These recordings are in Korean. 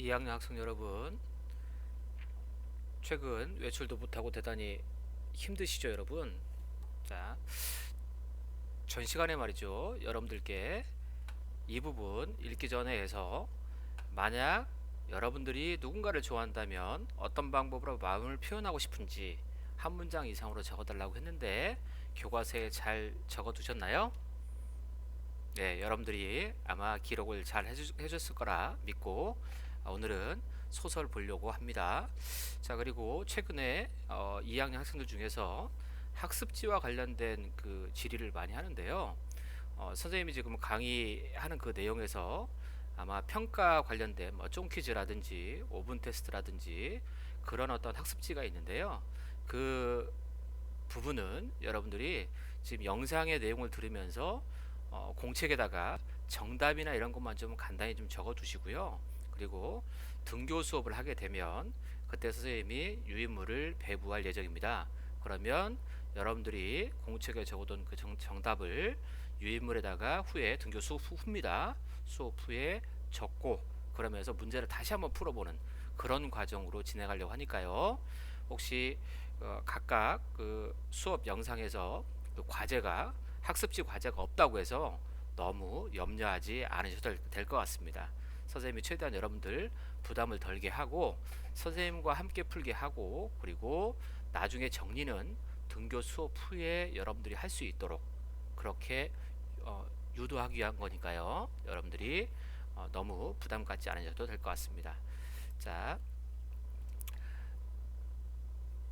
2학년 학생 여러분, 최근 외출도 못하고 대단히 힘드시죠, 여러분? 자, 전 시간에 말이죠, 여러분들께 이 부분 읽기 전에 해서 만약 여러분들이 누군가를 좋아한다면 어떤 방법으로 마음을 표현하고 싶은지 한 문장 이상으로 적어달라고 했는데 교과서에 잘 적어두셨나요? 네, 여러분들이 아마 기록을 잘 해줬을 거라 믿고 오늘은 소설 보려고 합니다. 자, 그리고 최근에 2학년 학생들 중에서 학습지와 관련된 그 질의를 많이 하는데요. 선생님이 지금 강의하는 그 내용에서 아마 평가 관련된 뭐 쫑퀴즈라든지 5분 테스트라든지 그런 어떤 학습지가 있는데요. 그 부분은 여러분들이 지금 영상의 내용을 들으면서 공책에다가 정답이나 이런 것만 좀 간단히 좀 적어 두시고요. 그리고 등교 수업을 하게 되면 그때 선생님이 유인물을 배부할 예정입니다. 그러면 여러분들이 공책에 적어둔 그 정답을 유인물에다가 후에 등교 수업 후입니다. 수업 후에 적고 그러면서 문제를 다시 한번 풀어보는 그런 과정으로 진행하려고 하니까요. 혹시 각각 그 수업 영상에서 그 과제가 학습지 과제가 없다고 해서 너무 염려하지 않으셔도 될 것 같습니다. 선생님이 최대한 여러분들 부담을 덜게 하고 선생님과 함께 풀게 하고 그리고 나중에 정리는 등교 수업 후에 여러분들이 할 수 있도록 그렇게 유도하기 위한 거니까요. 여러분들이 너무 부담 갖지 않으셔도 될 것 같습니다. 자,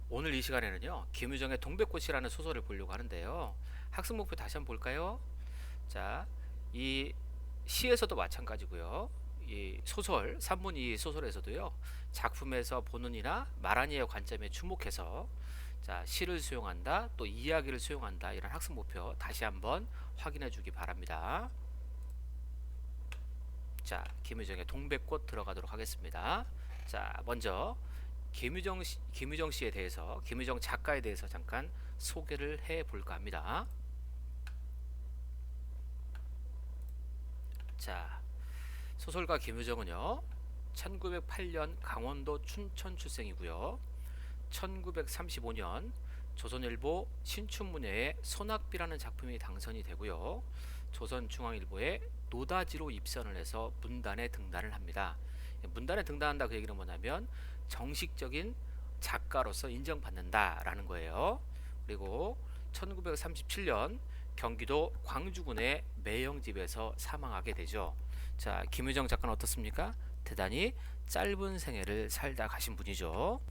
오늘 이 시간에는요 김유정의 동백꽃이라는 소설을 보려고 하는데요. 학습 목표 다시 한번 볼까요? 자, 이 시에서도 마찬가지고요. 이 소설 산문이 소설에서도요 작품에서 본문이나 말하니의 관점에 주목해서 자 시를 수용한다 또 이야기를 수용한다 이런 학습 목표 다시 한번 확인해 주기 바랍니다. 자, 김유정의 동백꽃 들어가도록 하겠습니다. 자, 먼저 김유정 씨에 대해서 김유정 작가에 대해서 잠깐 소개를 해 볼까 합니다. 자, 소설가 김유정은요 1908년 강원도 춘천 출생이고요 1935년 조선일보 신춘문예에 소낙비라는 작품이 당선이 되고요 조선중앙일보에 노다지로 입선을 해서 문단에 등단을 합니다. 문단에 등단한다 그 얘기는 뭐냐면 정식적인 작가로서 인정받는다라는 거예요. 그리고 1937년 경기도 광주군의 매형집에서 사망하게 되죠. 자, 김유정 작가는 어떻습니까? 대단히 짧은 생애를 살다 가신 분이죠.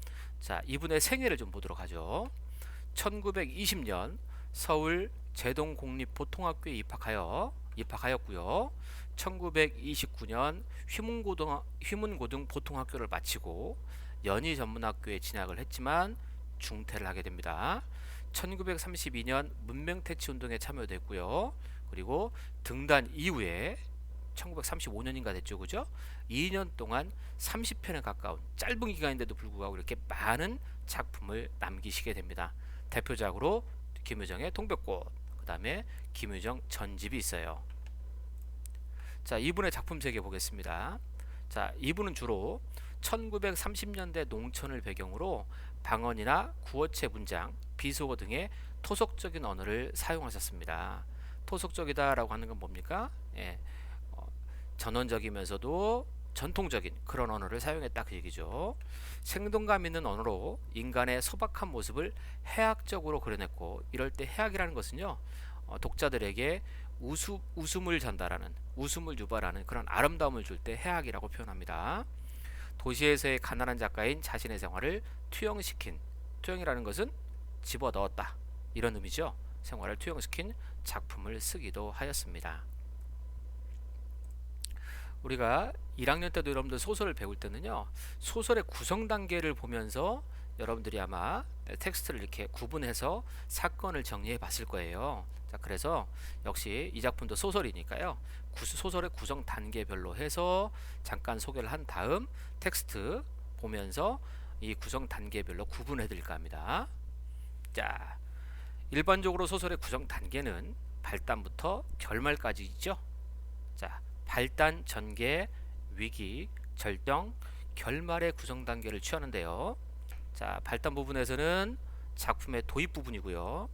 자, 이분의 생애를 좀 보도록 하죠. 1920년 서울 제동공립보통학교에 입학하였고요. 1929년 휘문고등보통학교를 마치고 연희전문학교에 진학을 했지만 중퇴를 하게 됩니다. 1932년 문명퇴치운동에 참여됐고요. 그리고 등단 이후에 1935년인가 됐죠, 그죠? 2년 동안 30편에 가까운 짧은 기간인데도 불구하고 이렇게 많은 작품을 남기시게 됩니다. 대표작으로 김유정의 동백꽃, 그 다음에 김유정 전집이 있어요. 자, 이분의 작품 세계 보겠습니다. 자, 이분은 주로 1930년대 농촌을 배경으로 방언이나 구어체 문장, 비속어 등의 토속적인 언어를 사용하셨습니다. 토속적이다라고 하는 건 뭡니까? 예, 전원적이면서도 전통적인 그런 언어를 사용했다 그 얘기죠. 생동감 있는 언어로 인간의 소박한 모습을 해학적으로 그려냈고 이럴 때 해학이라는 것은요 독자들에게 웃음을 전달하는 웃음을 유발하는 그런 아름다움을 줄 때 해학이라고 표현합니다. 도시에서의 가난한 작가인 자신의 생활을 투영시킨 투영이라는 것은 집어넣었다 이런 의미죠. 생활을 투영시킨 작품을 쓰기도 하였습니다. 우리가 1학년 때도 여러분들 소설을 배울 때는요 소설의 구성 단계를 보면서 여러분들이 아마 텍스트를 이렇게 구분해서 사건을 정리해 봤을 거예요. 자, 그래서 역시 이 작품도 소설이니까요 소설의 구성 단계별로 해서 잠깐 소개를 한 다음 텍스트 보면서 이 구성 단계별로 구분해 드릴까 합니다. 자, 일반적으로 소설의 구성 단계는 발단부터 결말까지 있죠. 자, 발단, 전개, 위기, 절정, 결말의 구성 단계를 취하는데요. 자, 발단 부분에서는 작품의 도입 부분이고요.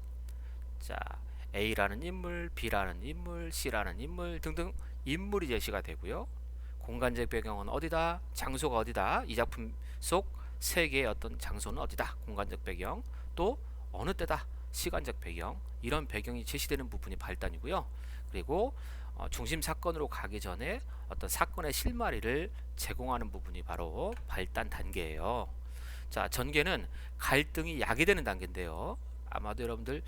자, A라는 인물, B라는 인물, C라는 인물 등등 인물이 제시가 되고요. 공간적 배경은 어디다? 장소가 어디다? 이 작품 속 세계의 어떤 장소는 어디다? 공간적 배경. 또 어느 때다? 시간적 배경. 이런 배경이 제시되는 부분이 발단이고요. 그리고 중심 사건으로 가기 전에 어떤 사건의 실마리를 제공하는 부분이 바로 발단 단계예요. 자, 전개는 갈등이 야기되는 단계인데요. 아마도 여러분들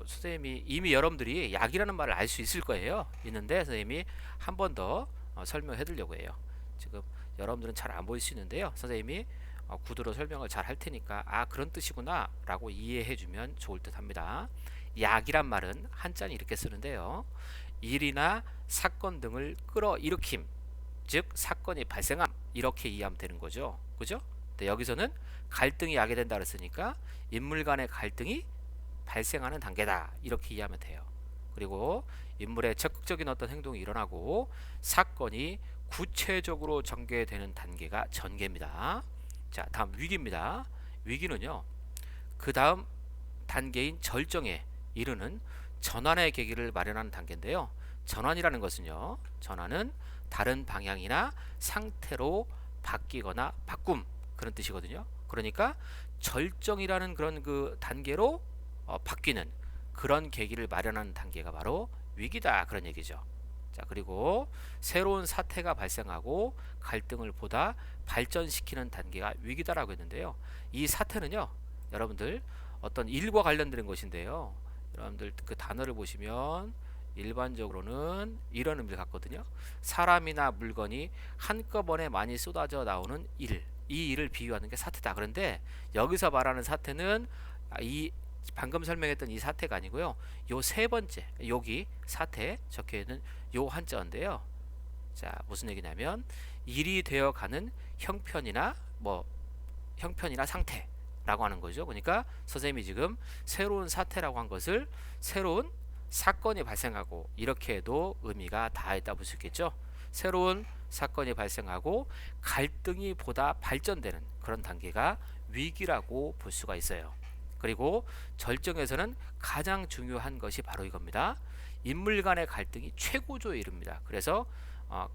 선생님이 이미 여러분들이 약이라는 말을 알 수 있을 거예요. 있는데 선생님이 한 번 더 설명해 드리려고 해요. 지금 여러분들은 잘 안 보일 수 있는데요. 선생님이 구두로 설명을 잘 할 테니까 아, 그런 뜻이구나 라고 이해해 주면 좋을 듯 합니다. 약이란 말은 한자는 이렇게 쓰는데요. 일이나 사건 등을 끌어일으킴, 즉 사건이 발생함, 이렇게 이해하면 되는 거죠. 그죠? 근데 여기서는 갈등이 야기된다 그랬으니까 인물 간의 갈등이 발생하는 단계다, 이렇게 이해하면 돼요. 그리고 인물의 적극적인 어떤 행동이 일어나고 사건이 구체적으로 전개되는 단계가 전개입니다. 자, 다음 위기입니다. 위기는요, 그 다음 단계인 절정에 이르는 전환의 계기를 마련하는 단계인데요. 전환이라는 것은요, 전환은 다른 방향이나 상태로 바뀌거나 바꿈, 그런 뜻이거든요. 그러니까 절정이라는 그런 그 단계로 바뀌는 그런 계기를 마련하는 단계가 바로 위기다, 그런 얘기죠. 자, 그리고 새로운 사태가 발생하고 갈등을 보다 발전시키는 단계가 위기다라고 했는데요. 이 사태는요, 여러분들 어떤 일과 관련된 것인데요. 여러분들 그 단어를 보시면 일반적으로는 이런 의미를 갖거든요. 사람이나 물건이 한꺼번에 많이 쏟아져 나오는 일, 이 일을 비유하는 게 사태다. 그런데 여기서 말하는 사태는 이 방금 설명했던 이 사태가 아니고요. 요 세 번째, 여기 사태 적혀 있는 요 한자인데요. 자, 무슨 얘기냐면 일이 되어 가는 형편이나 형편이나 상태라고 하는 거죠. 그러니까 선생님이 지금 새로운 사태라고 한 것을 새로운 사건이 발생하고, 이렇게 해도 의미가 다했다 볼 수 있겠죠. 새로운 사건이 발생하고 갈등이 보다 발전되는 그런 단계가 위기라고 볼 수가 있어요. 그리고 절정에서는 가장 중요한 것이 바로 이겁니다. 인물 간의 갈등이 최고조에 이릅니다. 그래서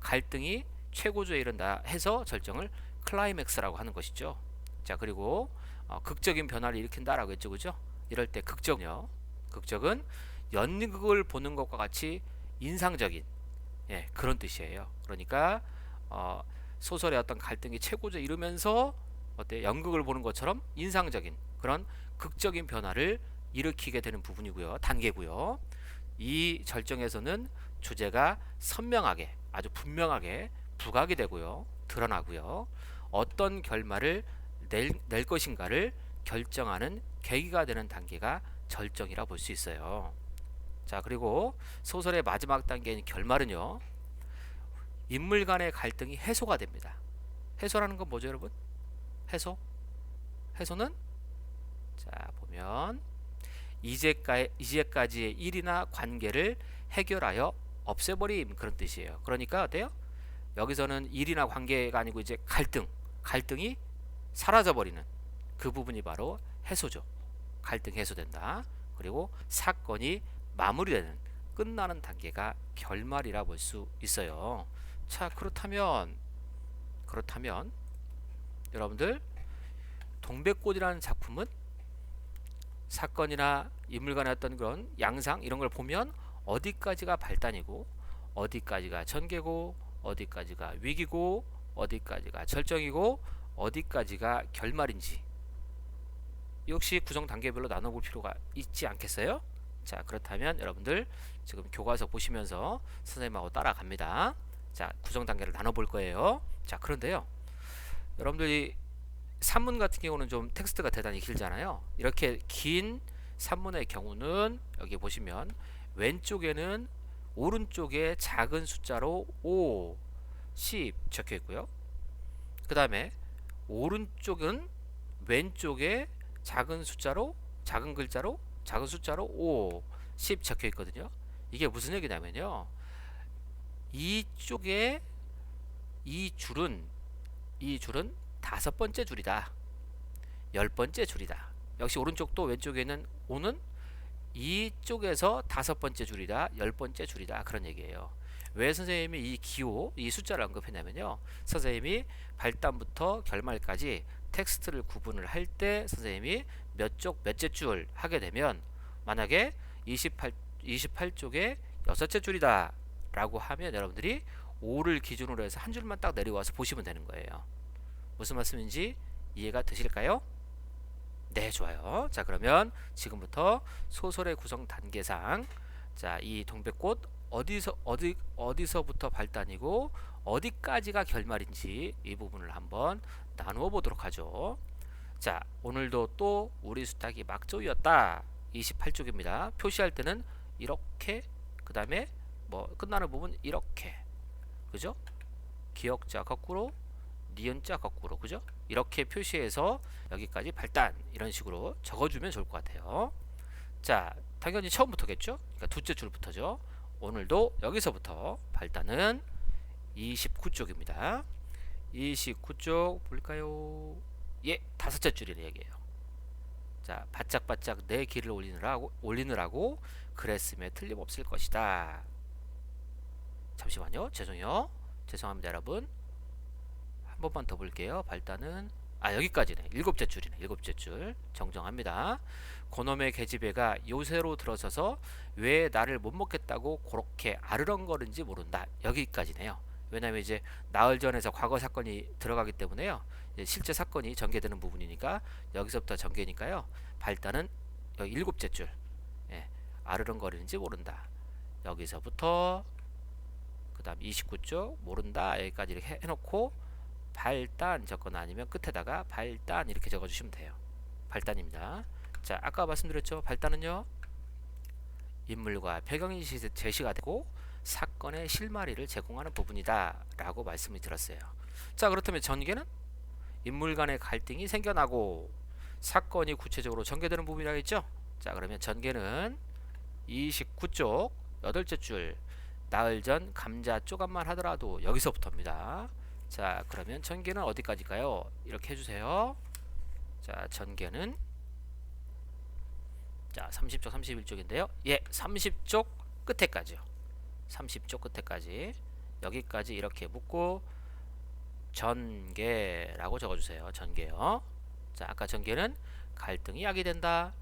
갈등이 최고조에 이른다 해서 절정을 클라이맥스라고 하는 것이죠. 자, 그리고 극적인 변화를 일으킨다라고 했죠, 그죠? 이럴 때 극적은요, 극적은 연극을 보는 것과 같이 인상적인, 예, 그런 뜻이에요. 그러니까 소설의 어떤 갈등이 최고조에 이르면서 어때, 연극을 보는 것처럼 인상적인 그런 극적인 변화를 일으키게 되는 부분이고요, 단계고요. 이 절정에서는 주제가 선명하게, 아주 분명하게 부각이 되고요, 드러나고요, 어떤 결말을 낼 것인가를 결정하는 계기가 되는 단계가 절정이라 볼 수 있어요. 자, 그리고 소설의 마지막 단계인 결말은요, 인물 간의 갈등이 해소가 됩니다. 해소라는 건 뭐죠, 여러분? 해소는 자, 보면 이제까지의 일이나 관계를 해결하여 없애버림, 그런 뜻이에요. 그러니까 어때요? 여기서는 일이나 관계가 아니고 이제 갈등이 사라져버리는 그 부분이 바로 해소죠. 갈등 해소된다. 그리고 사건이 마무리되는, 끝나는 단계가 결말이라 볼 수 있어요. 자, 그렇다면 여러분들 동백꽃이라는 작품은 사건이나 인물 간의 어떤 그런 양상, 이런 걸 보면 어디까지가 발단이고 어디까지가 전개고 어디까지가 위기고 어디까지가 절정이고 어디까지가 결말인지 역시 구성 단계별로 나눠볼 필요가 있지 않겠어요? 자, 그렇다면 여러분들 지금 교과서 보시면서 선생님하고 따라갑니다. 자, 구성 단계를 나눠볼 거예요. 자, 그런데요, 여러분들이 산문 같은 경우는 좀 텍스트가 대단히 길잖아요. 이렇게 긴 산문의 경우는 여기 보시면 왼쪽에는 오른쪽에 작은 숫자로 5, 10 적혀 있고요. 그 다음에 오른쪽은 왼쪽에 작은 글자로 작은 숫자로 5, 10 적혀 있거든요. 이게 무슨 얘기냐면요, 이쪽에 이 줄은 다섯 번째 줄이다. 열 번째 줄이다. 역시 오른쪽도 왼쪽에 있는 오는 이쪽에서 다섯 번째 줄이다. 열 번째 줄이다. 그런 얘기예요. 왜 선생님이 이 기호, 이 숫자를 언급했냐면요. 선생님이 발단부터 결말까지 텍스트를 구분을 할 때 선생님이 몇 쪽 몇째 줄 하게 되면 만약에 28쪽에 여섯째 줄이다 라고 하면 여러분들이 5를 기준으로 해서 한 줄만 딱 내려와서 보시면 되는 거예요. 무슨 말씀인지 이해가 되실까요? 네, 좋아요. 자, 그러면 지금부터 소설의 구성 단계상 자, 이 동백꽃 어디서부터 발단이고 어디까지가 결말인지 이 부분을 한번 나누어 보도록 하죠. 자, 오늘도 또 우리 수탉이 막조이였다. 28쪽입니다. 표시할 때는 이렇게, 그 다음에 뭐 끝나는 부분 이렇게, 그죠? 기역자 거꾸로, 니은자 거꾸로, 그죠? 이렇게 표시해서 여기까지 발단 이런 식으로 적어주면 좋을 것 같아요. 자, 당연히 처음부터겠죠? 그러니까 둘째 줄부터죠. 오늘도 여기서부터 발단은 29쪽입니다. 29쪽 볼까요? 예, 다섯째 줄이네 얘기예요. 자, 바짝바짝 내 길을 올리느라고 그랬음에 틀림없을 것이다. 잠시만요. 죄송합니다, 여러분. 한 번만 더 볼게요. 발단은 여기까지네. 일곱째 줄이네. 일곱째 줄 정정합니다. 고놈의 계집애가 요새로 들어서서 왜 나를 못 먹겠다고 그렇게 아르렁거리는지 모른다. 여기까지네요. 왜냐면 이제 나흘 전에서 과거 사건이 들어가기 때문에요. 실제 사건이 전개되는 부분이니까 여기서부터 전개니까요. 발단은 여기 일곱째 줄. 예, 아르렁거리는지 모른다. 여기서부터 그 다음 29쪽 모른다. 여기까지 이렇게 해놓고 발단 적거나 아니면 끝에다가 발단 이렇게 적어주시면 돼요. 발단입니다. 자, 아까 말씀드렸죠. 발단은요. 인물과 배경이 제시가 되고 사건의 실마리를 제공하는 부분이다 라고 말씀을 드렸어요. 자, 그렇다면 전개는 인물 간의 갈등이 생겨나고 사건이 구체적으로 전개되는 부분이라고 했죠. 자, 그러면 전개는 29쪽 8째 줄 나흘 전 감자 조각만 하더라도 여기서부터입니다. 자, 그러면 전개는 어디까지일까요? 이렇게 해주세요. 자, 전개는 자 30쪽 31쪽인데요. 예, 30쪽 끝에까지요. 30쪽 끝에까지 여기까지 이렇게 묶고 전개라고 적어주세요. 전개요. 자, 아까 전개는 갈등이 야기된다.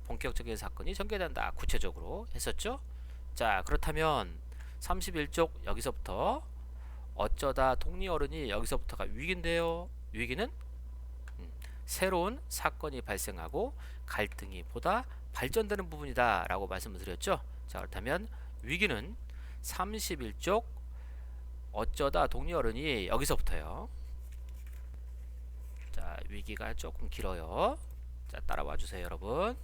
본격적인 사건이 전개된다. 구체적으로 했었죠. 자, 그렇다면 31쪽 여기서부터 어쩌다 독리어른이 여기서부터가 위기인데요. 위기는 새로운 사건이 발생하고 갈등이 보다 발전되는 부분이다 라고 말씀을 드렸죠. 자, 그렇다면 위기는 31쪽 어쩌다 독리어른이 여기서부터요. 자, 위기가 조금 길어요. 자, 따라와 주세요, 여러분.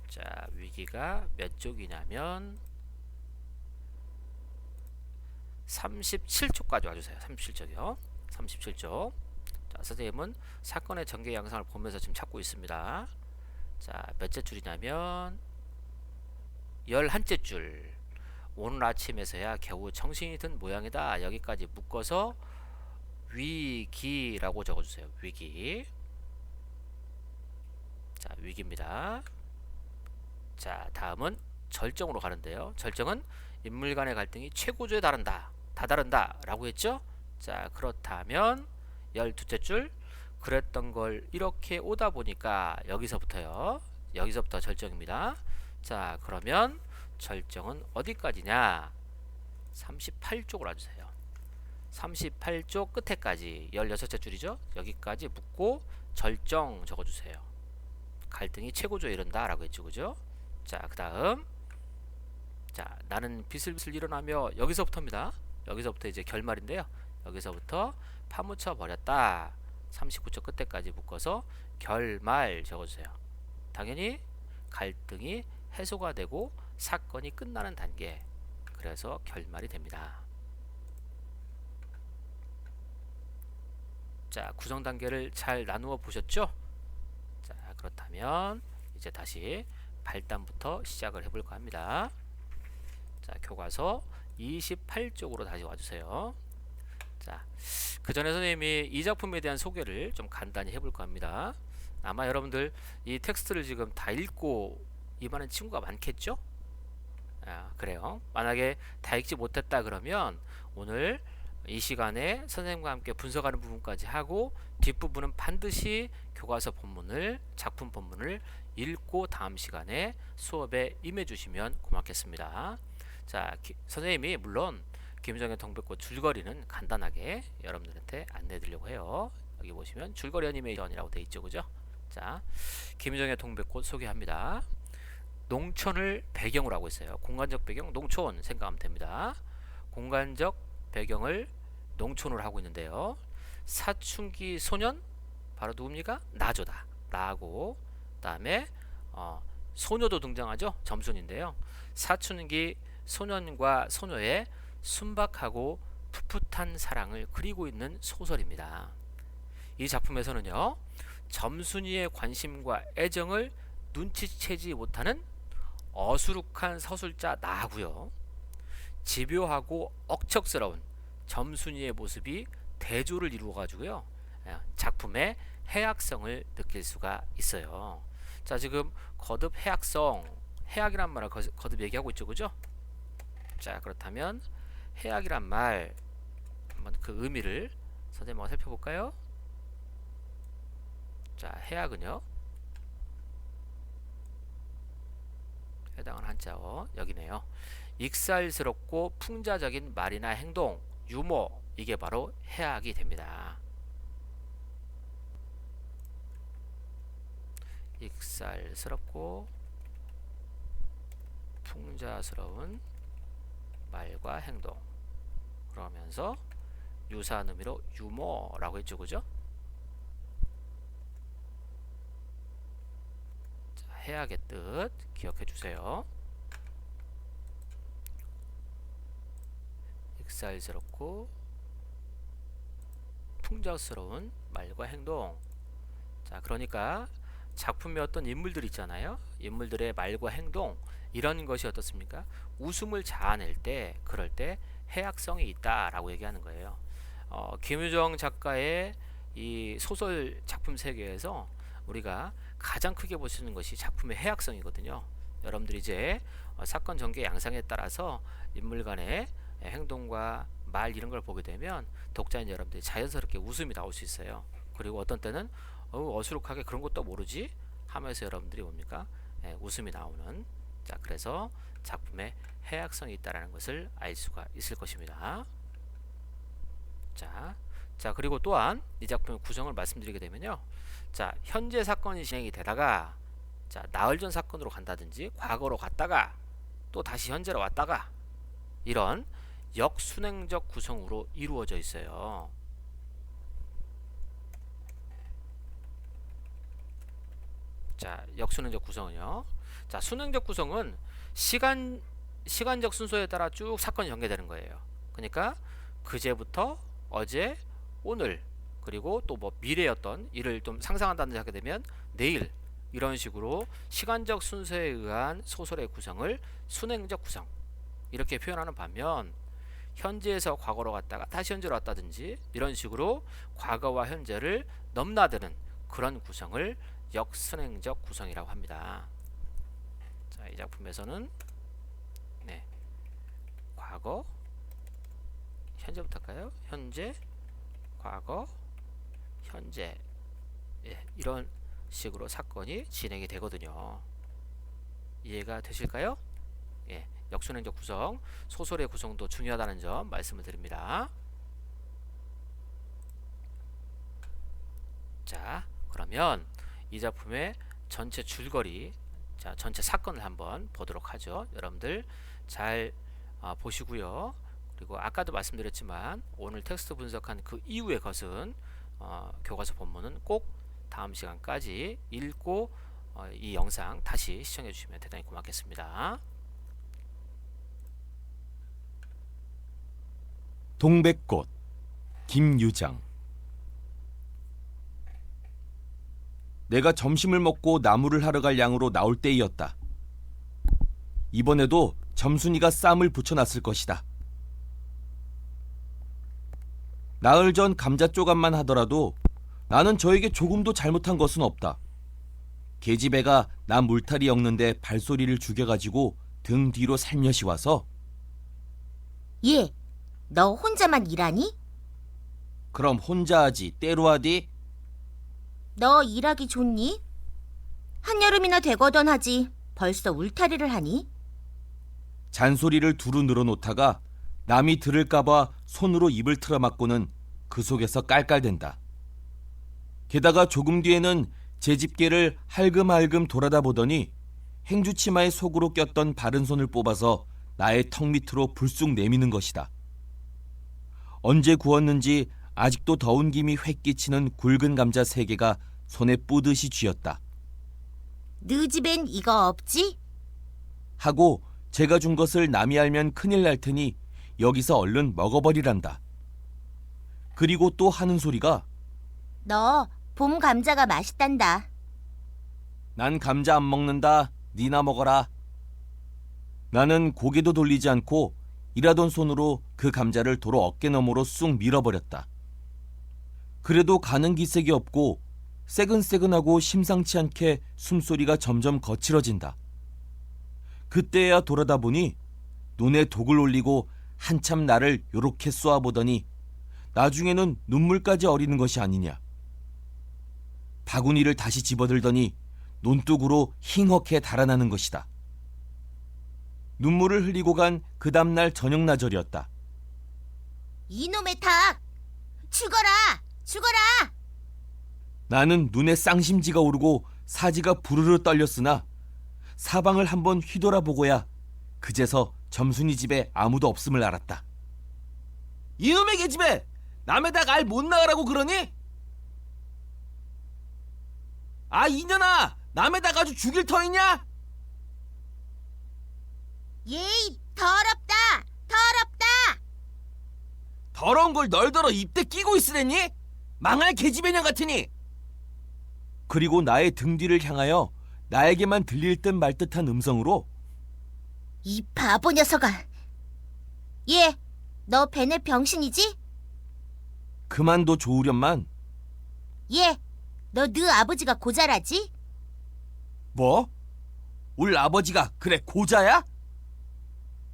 자, 위기가 몇 쪽이냐면 37쪽까지 와주세요. 37쪽이요. 37쪽. 자, 선생님은 사건의 전개 양상을 보면서 지금 찾고 있습니다. 자, 몇째 줄이냐면 11째 줄. 오늘 아침에서야 겨우 정신이 든 모양이다. 여기까지 묶어서 위기라고 적어주세요. 위기. 자, 위기입니다. 자, 다음은 절정으로 가는데요. 절정은 인물 간의 갈등이 최고조에 다다른다 라고 했죠. 자, 그렇다면 12째 줄 그랬던 걸 이렇게 오다 보니까 여기서부터요. 여기서부터 절정입니다. 자, 그러면 절정은 어디까지냐? 38쪽으로 와주세요. 38쪽 끝에까지 16째 줄이죠. 여기까지 묶고 절정 적어주세요. 갈등이 최고조에 이른다 라고 했죠. 그죠? 자, 그 다음 자, 나는 비슬비슬 일어나며 여기서부터입니다. 여기서부터 이제 결말인데요. 여기서부터 파묻혀 버렸다. 39쪽 끝에까지 묶어서 결말 적어주세요. 당연히 갈등이 해소가 되고 사건이 끝나는 단계. 그래서 결말이 됩니다. 자, 구성 단계를 잘 나누어 보셨죠? 자, 그렇다면 이제 다시 발단부터 시작을 해볼까 합니다. 자, 교과서 28쪽으로 다시 와주세요. 자, 그 전에 선생님이 이 작품에 대한 소개를 좀 간단히 해볼까 합니다. 아마 여러분들 이 텍스트를 지금 다 읽고 임하는 친구가 많겠죠? 그래요. 만약에 다 읽지 못했다 그러면 오늘 이 시간에 선생님과 함께 분석하는 부분까지 하고 뒷부분은 반드시 교과서 본문을 작품 본문을 읽고 다음 시간에 수업에 임해 주시면 고맙겠습니다. 자, 선생님이 물론 김정의 동백꽃 줄거리는 간단하게 여러분들한테 안내해 드리려고 해요. 여기 보시면 줄거리 애니메이션이라고 되어 있죠. 그죠? 자, 김정의 동백꽃 소개합니다. 농촌을 배경으로 하고 있어요. 공간적 배경 농촌 생각하면 됩니다. 공간적 배경을 농촌으로 하고 있는데요. 사춘기 소년 바로 누굽니까? 나조다. 나하고 그다음에 소녀도 등장하죠. 점순인데요. 사춘기 소년과 소녀의 순박하고 풋풋한 사랑을 그리고 있는 소설입니다. 이 작품에서는요. 점순이의 관심과 애정을 눈치채지 못하는 어수룩한 서술자 나하고요. 집요하고 억척스러운 점순이의 모습이 대조를 이루어 가지고요. 작품의 해악성을 느낄 수가 있어요. 자, 지금 거듭 해악성, 해악이란 말을 거듭 얘기하고 있죠. 그죠? 자, 그렇다면 해악이란 말 한번 그 의미를 선생님 한번 살펴볼까요? 자, 해악은요. 해당하는 한자어 여기네요. 익살스럽고 풍자적인 말이나 행동, 유머 이게 바로 해악이 됩니다. 익살스럽고 풍자스러운 말과 행동 그러면서 유사한 의미로 유머라고 했죠. 그죠? 자, 해악의 뜻 기억해 주세요. 익살스럽고 풍자스러운 말과 행동. 자, 그러니까 작품의 어떤 인물들 있잖아요. 인물들의 말과 행동 이런 것이 어떻습니까? 웃음을 자아낼 때 그럴 때 해악성이 있다라고 얘기하는 거예요. 김유정 작가의 이 소설 작품 세계에서 우리가 가장 크게 볼 수 있는 것이 작품의 해악성이거든요. 여러분들이 이제 사건 전개 양상에 따라서 인물 간의 행동과 말 이런 걸 보게 되면 독자인 여러분들이 자연스럽게 웃음이 나올 수 있어요. 그리고 어떤 때는 어수룩하게 그런 것도 모르지 하면서 여러분들이 뭡니까? 웃음이 나오는. 자, 그래서 작품에 해악성이 있다라는 것을 알 수가 있을 것입니다. 자, 그리고 또한 이 작품의 구성을 말씀드리게 되면요. 자, 현재 사건이 진행이 되다가 자, 나흘 전 사건으로 간다든지 과거로 갔다가 또 다시 현재로 왔다가 이런 역순행적 구성으로 이루어져 있어요. 자, 역순행적 구성은요. 자, 순행적 구성은 시간적 순서에 따라 쭉 사건이 전개되는 거예요. 그러니까 그제부터 어제, 오늘 그리고 또 뭐 미래였던 일을 좀 상상한다는 하게 되면 내일 이런 식으로 시간적 순서에 의한 소설의 구성을 순행적 구성 이렇게 표현하는 반면 현재에서 과거로 갔다가 다시 현재로 왔다든지 이런 식으로 과거와 현재를 넘나드는 그런 구성을 역순행적 구성이라고 합니다. 자, 이 작품에서는 과거, 현재부터 할까요? 현재, 과거, 현재 이런 식으로 사건이 진행이 되거든요. 이해가 되실까요? 역순행적 구성, 소설의 구성도 중요하다는 점 말씀을 드립니다. 자, 그러면 이 작품의 전체 줄거리, 자, 전체 사건을 한번 보도록 하죠. 여러분들 잘 보시고요. 그리고 아까도 말씀드렸지만 오늘 텍스트 분석한 그 이후의 것은 교과서 본문은 꼭 다음 시간까지 읽고 이 영상 다시 시청해 주시면 대단히 고맙겠습니다. 동백꽃 김유정. 내가 점심을 먹고 나무를 하러 갈 양으로 나올 때이었다. 이번에도 점순이가 쌈을 붙여놨을 것이다. 나흘 전 감자 쪼간만 하더라도 나는 저에게 조금도 잘못한 것은 없다. 계집애가 나 물타리 엮는데 발소리를 죽여가지고 등 뒤로 살며시 와서 얘, 너 혼자만 일하니? 그럼 혼자 하지 때로 하디? 너 일하기 좋니? 한여름이나 되거든 하지. 벌써 울타리를 하니? 잔소리를 두루 늘어놓다가 남이 들을까봐 손으로 입을 틀어막고는 그 속에서 깔깔댄다. 게다가 조금 뒤에는 제 집게를 할금할금 돌아다 보더니 행주치마의 속으로 꼈던 바른 손을 뽑아서 나의 턱 밑으로 불쑥 내미는 것이다. 언제 구웠는지 아직도 더운 김이 획 끼치는 굵은 감자 3개가 손에 뿌듯이 쥐었다. 너 집엔 이거 없지? 하고 제가 준 것을 남이 알면 큰일 날 테니 여기서 얼른 먹어버리란다. 그리고 또 하는 소리가 너 봄 감자가 맛있단다. 난 감자 안 먹는다. 니나 먹어라. 나는 고개도 돌리지 않고 일하던 손으로 그 감자를 도로 어깨너머로 쑥 밀어버렸다. 그래도 가는 기색이 없고 새근새근하고 심상치 않게 숨소리가 점점 거칠어진다. 그때야 돌아다 보니 눈에 독을 올리고 한참 나를 요렇게 쏘아보더니 나중에는 눈물까지 어리는 것이 아니냐. 바구니를 다시 집어들더니 논둑으로 힝하게 달아나는 것이다. 눈물을 흘리고 간 그 다음날 저녁나절이었다. 이놈의 닭! 죽어라! 죽어라! 나는 눈에 쌍심지가 오르고 사지가 부르르 떨렸으나 사방을 한번 휘돌아보고야 그제서 점순이 집에 아무도 없음을 알았다. 이놈의 계집애! 남의 닭 알 못 나가라고 그러니? 아 이년아! 남의 닭 아주 죽일 터이냐? 예이, 더럽다! 더럽다! 더러운 걸 널더러 입대 끼고 있으랬니? 망할 계집애년 같으니! 그리고 나의 등 뒤를 향하여 나에게만 들릴 듯 말 듯한 음성으로 이 바보 녀석아! 얘, 너 배내 병신이지? 그만둬 좋으련만. 얘, 너 아버지가 고자라지? 뭐? 울 아버지가 그래 고자야?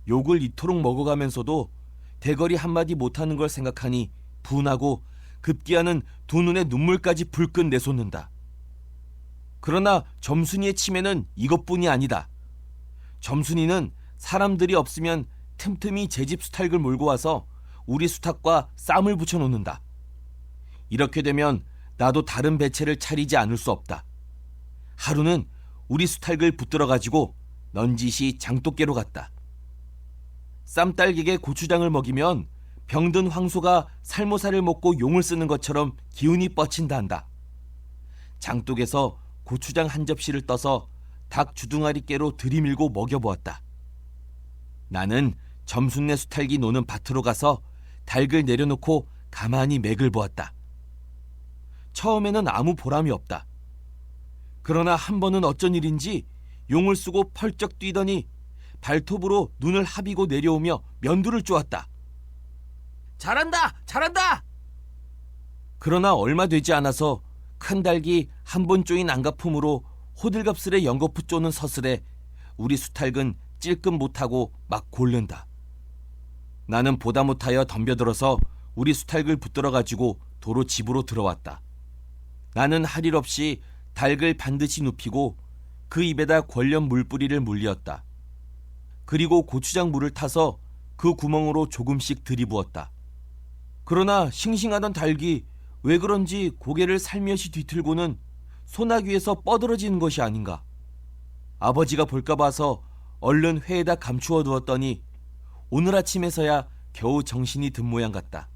욕을 이토록 먹어가면서도 대거리 한마디 못하는 걸 생각하니 분하고 급기야는 두 눈에 눈물까지 불끈 내솟는다. 그러나 점순이의 치매는 이것뿐이 아니다. 점순이는 사람들이 없으면 틈틈이 제 집 수탉을 몰고 와서 우리 수탉과 쌈을 붙여놓는다. 이렇게 되면 나도 다른 배채를 차리지 않을 수 없다. 하루는 우리 수탉을 붙들어가지고 넌지시 장독계로 갔다. 쌈딸에게 고추장을 먹이면 병든 황소가 살모사를 먹고 용을 쓰는 것처럼 기운이 뻗친다 한다. 장독에서 고추장 한 접시를 떠서 닭 주둥아리깨로 들이밀고 먹여보았다. 나는 점순네 수탉이 노는 밭으로 가서 닭을 내려놓고 가만히 맥을 보았다. 처음에는 아무 보람이 없다. 그러나 한 번은 어쩐 일인지 용을 쓰고 펄쩍 뛰더니 발톱으로 눈을 하비고 내려오며 면두를 쪼았다. 잘한다! 잘한다! 그러나 얼마 되지 않아서 큰 닭이 한 번 쪼인 안가품으로 호들갑스레 연거푸 쪼는 서슬에 우리 수탉은 찔끔 못하고 막 골른다. 나는 보다 못하여 덤벼들어서 우리 수탉을 붙들어가지고 도로 집으로 들어왔다. 나는 할 일 없이 닭을 반드시 눕히고 그 입에다 권련 물뿌리를 물리었다. 그리고 고추장 물을 타서 그 구멍으로 조금씩 들이부었다. 그러나 싱싱하던 닭이 왜 그런지 고개를 살며시 뒤틀고는 소나귀에서 뻗어지는 것이 아닌가. 아버지가 볼까 봐서 얼른 회에다 감추어 두었더니 오늘 아침에서야 겨우 정신이 든 모양 같다.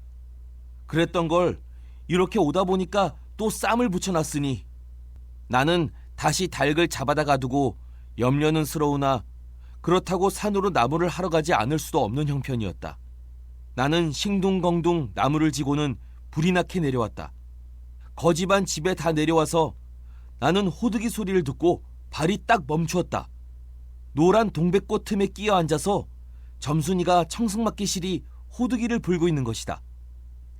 그랬던 걸 이렇게 오다 보니까 또 쌈을 붙여놨으니 나는 다시 닭을 잡아다 가두고 염려는 스러우나 그렇다고 산으로 나무를 하러 가지 않을 수도 없는 형편이었다. 나는 싱둥벙둥 나무를 지고는 불이 나게 내려왔다. 거지반 집에 다 내려와서 나는 호두기 소리를 듣고 발이 딱 멈추었다. 노란 동백꽃 틈에 끼어 앉아서 점순이가 청승맞기 실이 호두기를 불고 있는 것이다.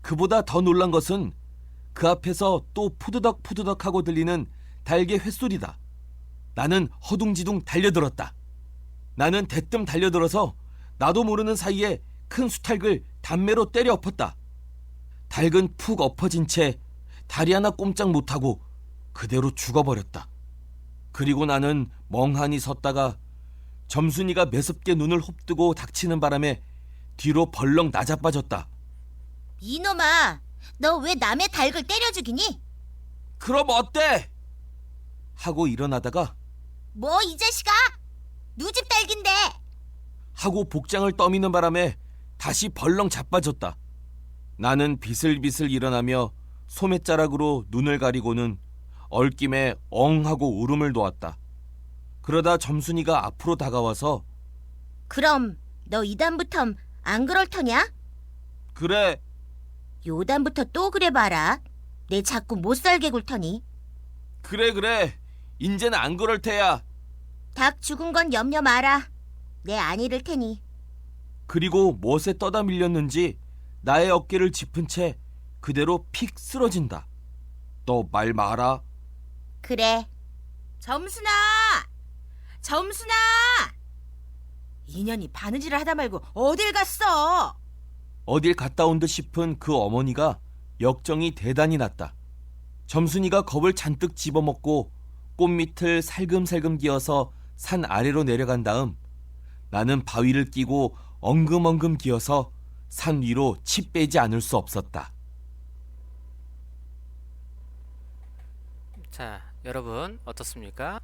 그보다 더 놀란 것은 그 앞에서 또 푸드덕 푸드덕 하고 들리는 달개 횟소리다. 나는 허둥지둥 달려들었다. 나는 대뜸 달려들어서 나도 모르는 사이에 큰 수탉을 단매로 때려 엎었다. 닭은 푹 엎어진 채 다리 하나 꼼짝 못하고 그대로 죽어버렸다. 그리고 나는 멍하니 섰다가 점순이가 매섭게 눈을 홉뜨고 닥치는 바람에 뒤로 벌렁 나자빠졌다. 이놈아, 너 왜 남의 닭을 때려 죽이니? 그럼 어때? 하고 일어나다가 뭐 이 자식아? 누집 닭인데. 하고 복장을 떠미는 바람에 다시 벌렁 자빠졌다. 나는 비슬비슬 일어나며 소매자락으로 눈을 가리고는 얼김에 엉 하고 울음을 놓았다. 그러다 점순이가 앞으로 다가와서 그럼 너 이단부턴 안 그럴 터냐? 그래, 요단부터 또 그래봐라. 내 자꾸 못살게 굴 터니. 그래, 인제는 안 그럴 테야. 닭 죽은 건 염려 마라. 내 안 잃을 테니. 그리고 못에 떠다 밀렸는지 나의 어깨를 짚은 채 그대로 픽 쓰러진다. 너 말 마라. 그래. 점순아! 점순아! 인연이 바느질을 하다 말고 어딜 갔어? 어딜 갔다 온 듯 싶은 그 어머니가 역정이 대단히 났다. 점순이가 겁을 잔뜩 집어먹고 꽃밑을 살금살금 기어서 산 아래로 내려간 다음 나는 바위를 끼고 엉금엉금 기어서 산 위로 치 빼지 않을 수 없었다. 자, 여러분 어떻습니까?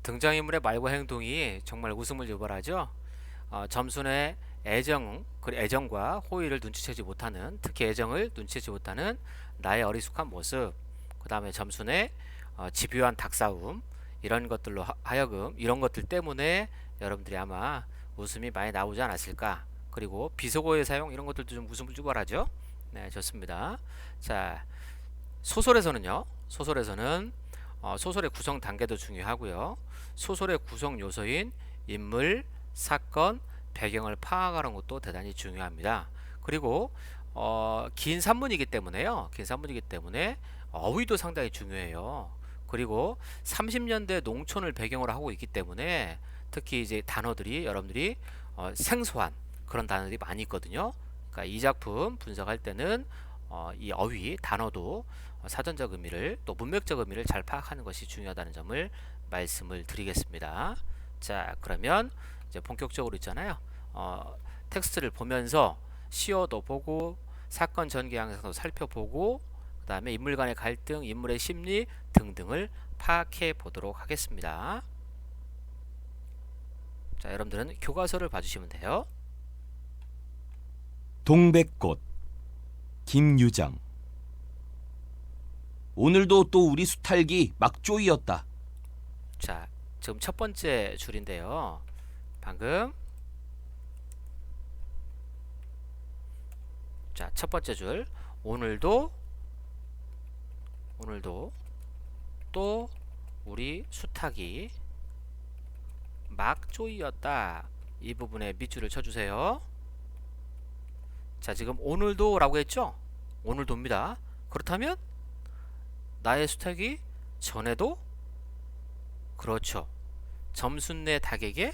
등장인물의 말과 행동이 정말 웃음을 유발하죠. 점순의 애정과 호의를 눈치채지 못하는, 특히 애정을 눈치채지 못하는 나의 어리숙한 모습, 그 다음에 점순의 집요한 닭싸움, 이런 것들로 하여금 이런 것들 때문에 여러분들이 아마 웃음이 많이 나오지 않았을까. 그리고 비속어의 사용, 이런 것들도 좀 웃음을 유발하죠. 네, 좋습니다. 자, 소설에서는 소설의 구성 단계도 중요하고요. 소설의 구성 요소인 인물, 사건, 배경을 파악하는 것도 대단히 중요합니다. 그리고 긴 산문이기 때문에요. 긴 산문이기 때문에 어휘도 상당히 중요해요. 그리고 30년대 농촌을 배경으로 하고 있기 때문에 특히 이제 단어들이 여러분들이 생소한 그런 단어들이 많이 있거든요. 그러니까 이 작품 분석할 때는 이 어휘, 단어도 사전적 의미를 또 문맥적 의미를 잘 파악하는 것이 중요하다는 점을 말씀을 드리겠습니다. 자, 그러면 이제 본격적으로 있잖아요. 텍스트를 보면서 시어도 보고 사건 전개 양상도 살펴보고 그 다음에 인물 간의 갈등, 인물의 심리 등등을 파악해 보도록 하겠습니다. 자, 여러분들은 교과서를 봐주시면 돼요. 동백꽃 김유정. 오늘도 또 우리 수탉이 막 쪼이었다. 자, 지금 첫 번째 줄인데요. 방금 자, 첫 번째 줄. 오늘도 또 우리 수탉이 막 쪼이었다. 이 부분에 밑줄을 쳐주세요. 자, 지금 오늘도 라고 했죠? 오늘도입니다. 그렇다면 나의 수탉이 전에도, 그렇죠, 점순네 닭에게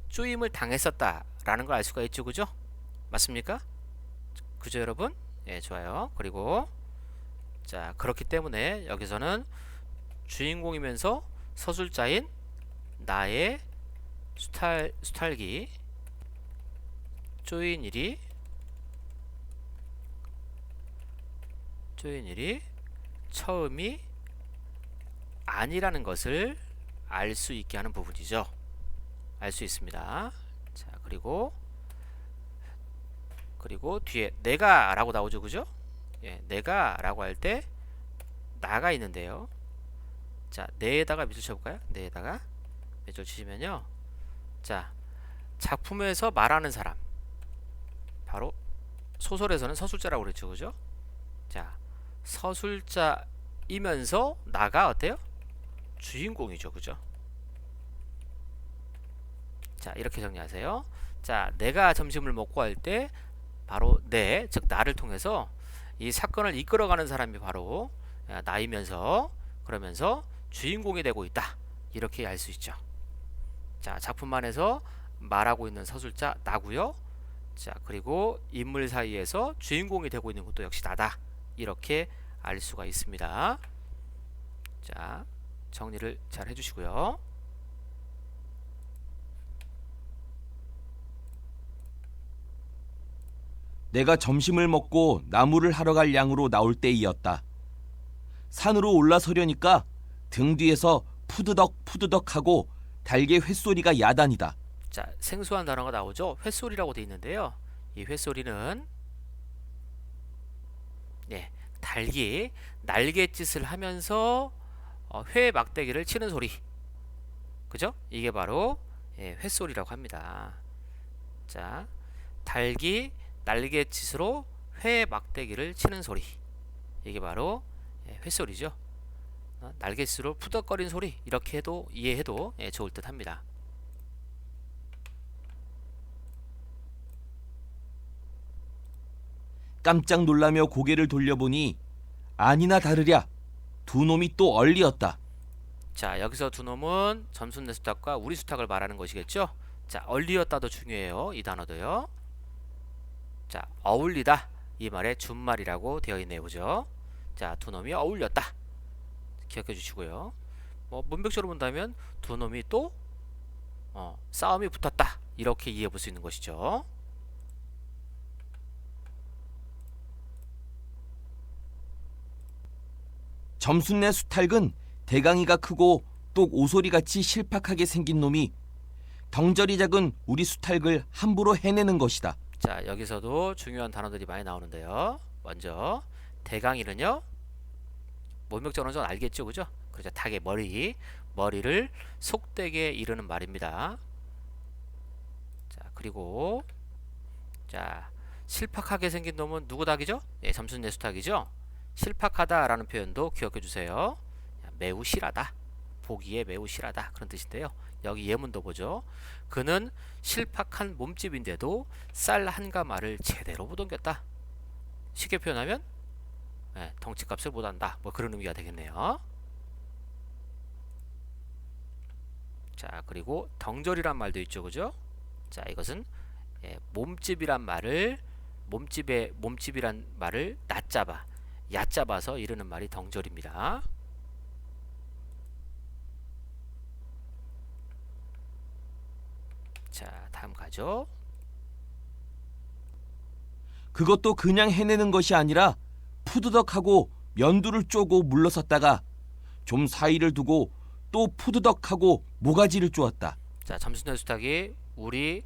쪼임을 당했었다 라는 걸 알 수가 있죠. 그죠? 맞습니까? 그죠 여러분? 예, 좋아요. 그리고 자, 그렇기 때문에 여기서는 주인공이면서 서술자인 나의 수탉이 쪼인 일이 처음이 아니라는 것을 알 수 있게 하는 부분이죠. 알 수 있습니다. 자, 그리고 뒤에 내가 라고 나오죠. 그죠? 예, 내가 라고 할 때 나가 있는데요. 자, 내에다가 밑줄 쳐볼까요? 내에다가 밑줄 치시면요. 자, 작품에서 말하는 사람, 바로 소설에서는 서술자라고 그랬죠. 그죠? 자, 서술자이면서 나가 어때요? 주인공이죠. 그죠? 자, 이렇게 정리하세요. 자, 내가 점심을 먹고 할 때 바로 내, 즉 나를 통해서 이 사건을 이끌어가는 사람이 바로 나이면서 그러면서 주인공이 되고 있다. 이렇게 알 수 있죠. 자, 작품만에서 말하고 있는 서술자 나고요. 자, 그리고 인물 사이에서 주인공이 되고 있는 것도 역시 나다. 이렇게 알 수가 있습니다. 자, 정리를 잘 해주시고요. 내가 점심을 먹고 나무를 하러 갈 양으로 나올 때이었다. 산으로 올라서려니까 등 뒤에서 푸드덕 푸드덕하고 달개 횟소리가 야단이다. 자, 생소한 단어가 나오죠. 횟소리라고 되어 있는데요. 이 횟소리는 닭이 날갯짓을 하면서 회 막대기를 치는 소리. 그죠? 이게 바로 횟소리라고 합니다. 자, 닭이 날갯짓으로 회 막대기를 치는 소리. 이게 바로 횟소리죠. 날갯짓으로 푸덕거리는 소리. 이렇게 해도 이해해도 좋을 듯 합니다. 깜짝 놀라며 고개를 돌려보니 아니나 다르랴 두 놈이 또 얼리었다. 자, 여기서 두 놈은 점순내 수탉과 우리 수탉을 말하는 것이겠죠. 자, 얼리었다도 중요해요. 이 단어도요. 자, 어울리다 이 말에 준말이라고 되어 있네요. 그죠? 자, 두 놈이 어울렸다. 기억해 주시고요. 문맥적으로 본다면 두 놈이 또 싸움이 붙었다. 이렇게 이해해 볼 수 있는 것이죠. 점순내 수탉은 대강이가 크고 똑 오소리같이 실팍하게 생긴 놈이 덩저리 작은 우리 수탉을 함부로 해내는 것이다. 자, 여기서도 중요한 단어들이 많이 나오는데요. 먼저 대강이는요. 문맥적으로는 좀 알겠죠, 그죠? 그렇죠. 닭의 머리를 속되게 이르는 말입니다. 자, 그리고 자, 실팍하게 생긴 놈은 누구 닭이죠? 점순내 수탉이죠. 실팍하다라는 표현도 기억해 주세요. 매우 실하다. 보기에 매우 실하다. 그런 뜻인데요. 여기 예문도 보죠. 그는 실팍한 몸집인데도 쌀 한 가마를 제대로 못 옮겼다. 쉽게 표현하면 덩치값을 못한다. 뭐 그런 의미가 되겠네요. 자, 그리고 덩절이란 말도 있죠, 그죠? 자, 이것은 몸집이란 말을 얕잡아서 이르는 말이 덩절입니다. 자, 다음 가죠. 그것도 그냥 해내는 것이 아니라 푸드덕하고 면두를 쪼고 물러섰다가 좀 사이를 두고 또 푸드덕하고 모가지를 쪼았다. 자, 점순내 수탉이 우리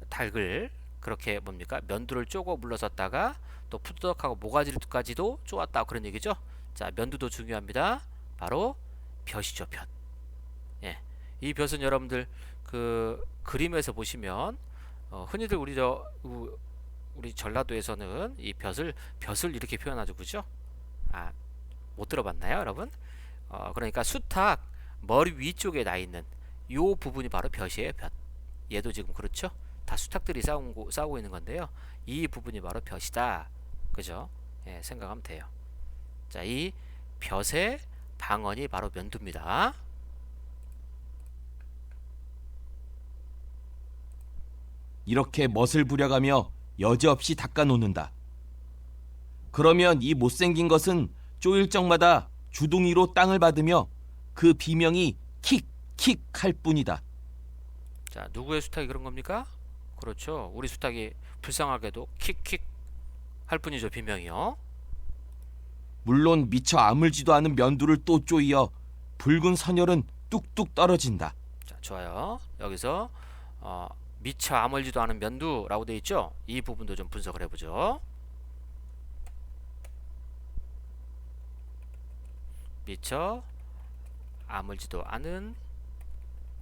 닭을 그렇게 면두를 쪼고 물러섰다가 또 푸드덕하고 모가지를까지도 쪼았다. 그런 얘기죠. 자, 면두도 중요합니다. 바로 벼시죠, 벼. 이 벼은 여러분들 그 그림에서 보시면 흔히들 우리 전라도에서는 이 벼을 이렇게 표현하죠, 그죠? 못 들어봤나요, 여러분? 그러니까 수탉 머리 위쪽에 나 있는 요 부분이 바로 벼이에요, 벼. 얘도 지금 그렇죠? 다 수탉들이 싸우고 있는 건데요. 이 부분이 바로 벼이다, 그죠? 생각하면 돼요. 자, 이 벼의 방언이 바로 면두입니다. 이렇게 멋을 부려가며 여지없이 닦아놓는다. 그러면 이 못생긴 것은 쪼일 적마다 주둥이로 땅을 받으며 그 비명이 킥킥 할 뿐이다. 자, 누구의 수탉이 그런 겁니까? 그렇죠. 우리 수탉이 불쌍하게도 킥킥 할 뿐이죠, 비명이요. 물론 미처 아물지도 않은 면두를 또 쪼이어 붉은 선혈은 뚝뚝 떨어진다. 자, 좋아요. 여기서 미처 아물지도 않은 면두라고 되어 있죠. 이 부분도 좀 분석을 해보죠. 미처 아물지도 않은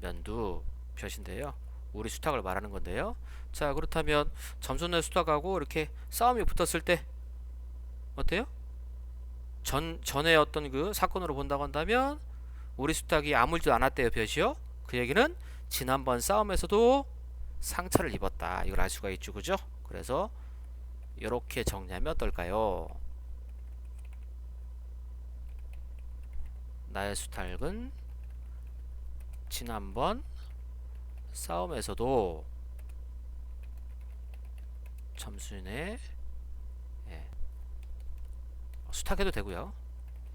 면두 벼인데요. 우리 수탉을 말하는 건데요. 자, 그렇다면 점순내 수탉하고 이렇게 싸움이 붙었을 때 어때요? 전에 어떤 그 사건으로 본다고 한다면 우리 수탉이 아물지도 않았대요, 벼이요. 그 얘기는 지난번 싸움에서도 상처를 입었다. 이걸 알 수가 있죠, 그죠? 그래서 이렇게 정리하면 어떨까요? 나의 수탉은 지난번 싸움에서도 점순의 예, 수탉해도 되고요.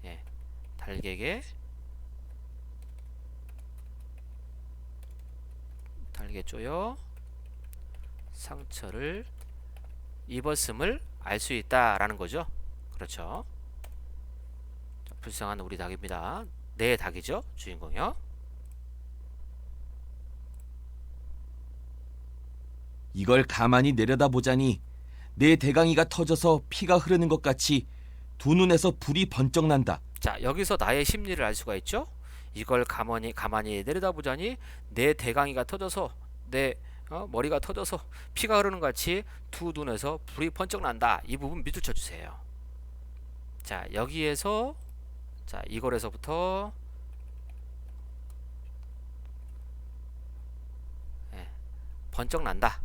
예, 달객의 달게 쪼여 상처를 입었음을 알 수 있다라는 거죠. 그렇죠. 자, 불쌍한 우리 닭입니다. 내 닭이죠, 주인공이요. 이걸 가만히 내려다보자니 내 대강이가 터져서 피가 흐르는 것 같이 두 눈에서 불이 번쩍 난다. 자, 여기서 나의 심리를 알 수가 있죠. 이걸 가만히 내려다보자니 내 대강이가 터져서 내 머리가 터져서 피가 흐르는 것 같이 두 눈에서 불이 번쩍 난다. 이 부분 밑줄 쳐주세요. 자, 여기에서 자, 이걸에서부터 예, 번쩍 난다.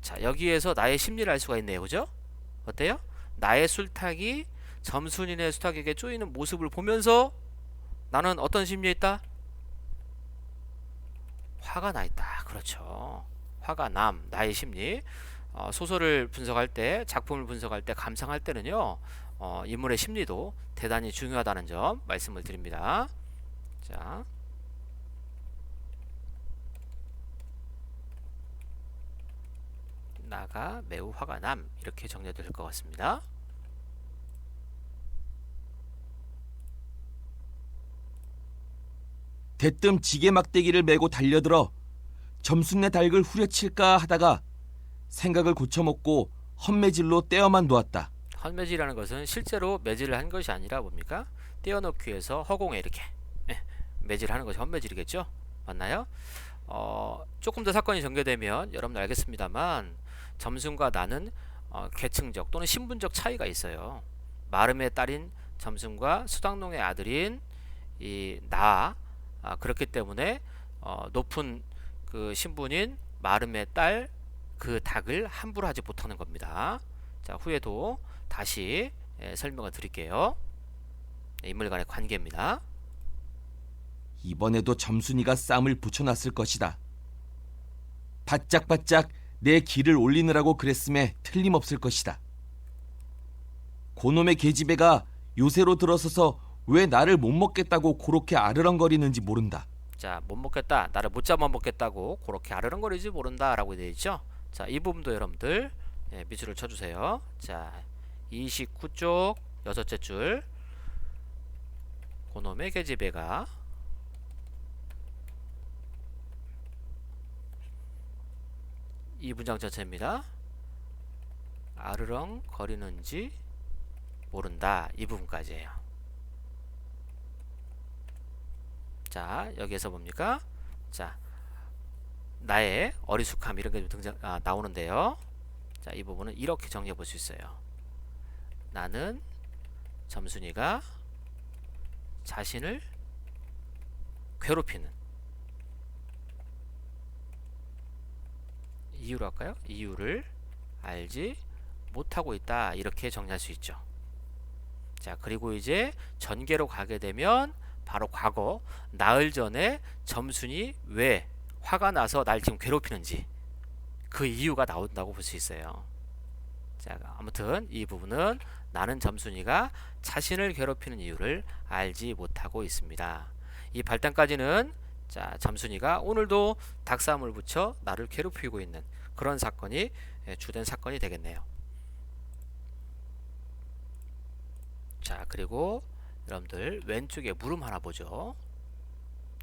자, 여기에서 나의 심리를 알 수가 있네요. 그죠? 어때요? 나의 술탁이 점순이네 수탉에게 쪼이는 모습을 보면서 나는 어떤 심리에 있다? 화가 나 있다. 그렇죠. 화가 남, 나의 심리. 소설을 분석할 때, 작품을 분석할 때, 감상할 때는요, 인물의 심리도 대단히 중요하다는 점 말씀을 드립니다. 자, 나가 매우 화가 남, 이렇게 정리해도 될 것 같습니다. 대뜸 지게 막대기를 메고 달려들어 점순네 닭을 후려칠까 하다가 생각을 고쳐먹고 헛매질로 떼어만 놓았다. 헛매질이라는 것은 실제로 매질을 한 것이 아니라 뭡니까? 떼어놓기 위해서 허공에 이렇게 매질하는 것이 헛매질이겠죠? 맞나요? 조금 더 사건이 전개되면 여러분 알겠습니다만 점순과 나는 계층적 또는 신분적 차이가 있어요. 마름의 딸인 점순과 수당농의 아들인 이 나, 그렇기 때문에 높은 그 신분인 마름의 딸 그 닭을 함부로 하지 못하는 겁니다. 자, 후에도 다시 설명을 드릴게요. 인물 간의 관계입니다. 이번에도 점순이가 쌈을 붙여놨을 것이다. 바짝바짝 내 기를 올리느라고 그랬음에 틀림없을 것이다. 고놈의 계집애가 요새로 들어서서 왜 나를 못 먹겠다고 그렇게 아르렁거리는지 모른다. 자, 못 먹겠다, 나를 못 잡아 먹겠다고 그렇게 아르렁거리지 모른다 라고 되어 있죠. 자, 이 부분도 여러분들 밑줄을 쳐주세요. 자, 29쪽 여섯째 줄, 고놈의 계집애가 이 문장 전체입니다. 아르렁 거리는지 모른다. 이 부분까지예요. 자, 여기에서 뭡니까? 자, 나의 어리숙함 이런 게 나오는데요. 자, 이 부분은 이렇게 정리해 볼 수 있어요. 나는 점순이가 자신을 괴롭히는 이유로 할까요? 이유를 알지 못하고 있다. 이렇게 정리할 수 있죠. 자, 그리고 이제 전개로 가게 되면 바로 과거 나흘 전에 점순이 왜 화가 나서 날 지금 괴롭히는지 그 이유가 나온다고 볼 수 있어요. 자, 아무튼 이 부분은 나는 점순이가 자신을 괴롭히는 이유를 알지 못하고 있습니다. 이 발단까지는 자, 점순이가 오늘도 닭싸움을 붙여 나를 괴롭히고 있는 그런 사건이 주된 사건이 되겠네요. 자, 그리고 여러분들 왼쪽에 물음 하나 보죠.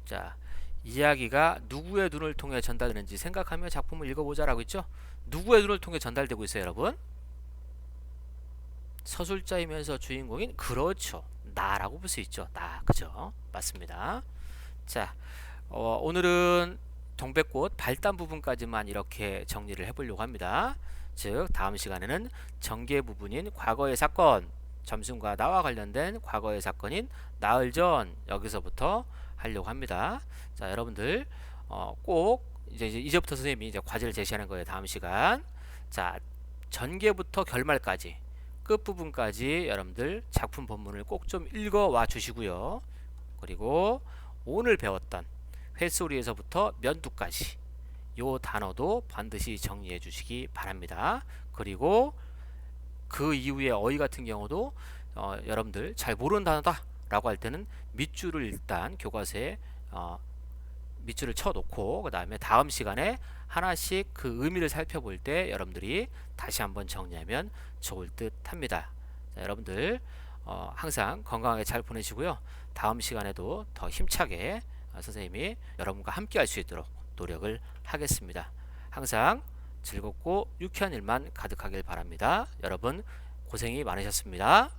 자, 이야기가 누구의 눈을 통해 전달되는지 생각하며 작품을 읽어보자 라고 있죠. 누구의 눈을 통해 전달되고 있어요, 여러분? 서술자이면서 주인공인, 그렇죠, 나라고 볼 수 있죠. 나, 그죠? 맞습니다. 자, 오늘은 동백꽃 발단 부분까지만 이렇게 정리를 해보려고 합니다. 즉, 다음 시간에는 전개 부분인 과거의 사건, 점순과 나와 관련된 과거의 사건인 나흘 전, 여기서부터 하려고 합니다. 자, 여러분들 꼭 이제부터 선생님이 이제 과제를 제시하는 거예요. 다음 시간. 자, 전개부터 결말까지 끝부분까지 여러분들 작품 본문을 꼭 좀 읽어와 주시고요. 그리고 오늘 배웠던 횟소리에서부터 면두까지 요 단어도 반드시 정리해 주시기 바랍니다. 그리고 그 이후에 어휘 같은 경우도 여러분들 잘 모르는 단어다 라고 할 때는 밑줄을 일단 교과서에 밑줄을 쳐 놓고 그 다음에 다음 시간에 하나씩 그 의미를 살펴볼 때 여러분들이 다시 한번 정리하면 좋을 듯 합니다. 자, 여러분들 항상 건강하게 잘 보내시고요. 다음 시간에도 더 힘차게 선생님이 여러분과 함께 할 수 있도록 노력을 하겠습니다. 항상 즐겁고 유쾌한 일만 가득하길 바랍니다. 여러분 고생이 많으셨습니다.